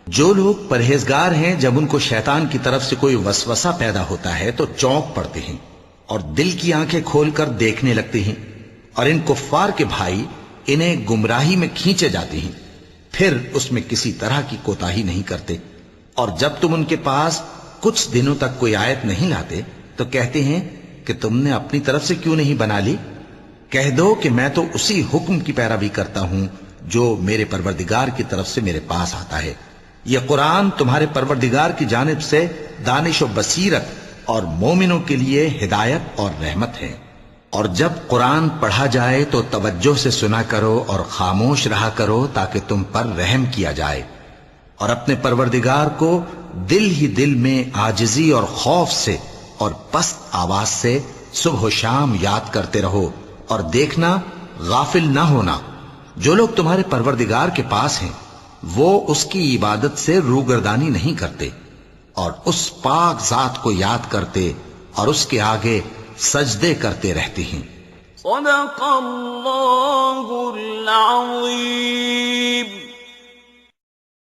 جو لوگ پرہیزگار ہیں جب ان کو شیطان کی طرف سے کوئی وسوسہ پیدا ہوتا ہے تو چونک پڑتے ہیں اور دل کی آنکھیں کھول کر دیکھنے لگتے ہیں، اور ان کفار کے بھائی انہیں گمراہی میں کھینچے جاتے ہیں، پھر اس میں کسی طرح کی کوتاہی نہیں کرتے، اور جب تم ان کے پاس کچھ دنوں تک کوئی آیت نہیں لاتے تو کہتے ہیں کہ تم نے اپنی طرف سے کیوں نہیں بنا لی؟ کہہ دو کہ میں تو اسی حکم کی پیروی کرتا ہوں جو میرے پروردگار کی طرف سے میرے پاس آتا ہے۔ یہ قرآن تمہارے پروردگار کی جانب سے دانش و بصیرت اور مومنوں کے لیے ہدایت اور رحمت ہے۔ اور جب قرآن پڑھا جائے تو توجہ سے سنا کرو اور خاموش رہا کرو تاکہ تم پر رحم کیا جائے، اور اپنے پروردگار کو دل ہی دل میں عاجزی اور خوف سے اور پست آواز سے صبح و شام یاد کرتے رہو، اور دیکھنا غافل نہ ہونا۔ جو لوگ تمہارے پروردگار کے پاس ہیں وہ اس کی عبادت سے روگردانی نہیں کرتے، اور اس پاک ذات کو یاد کرتے اور اس کے آگے سجدے کرتے رہتے ہیں۔ صدق اللہ العظیم۔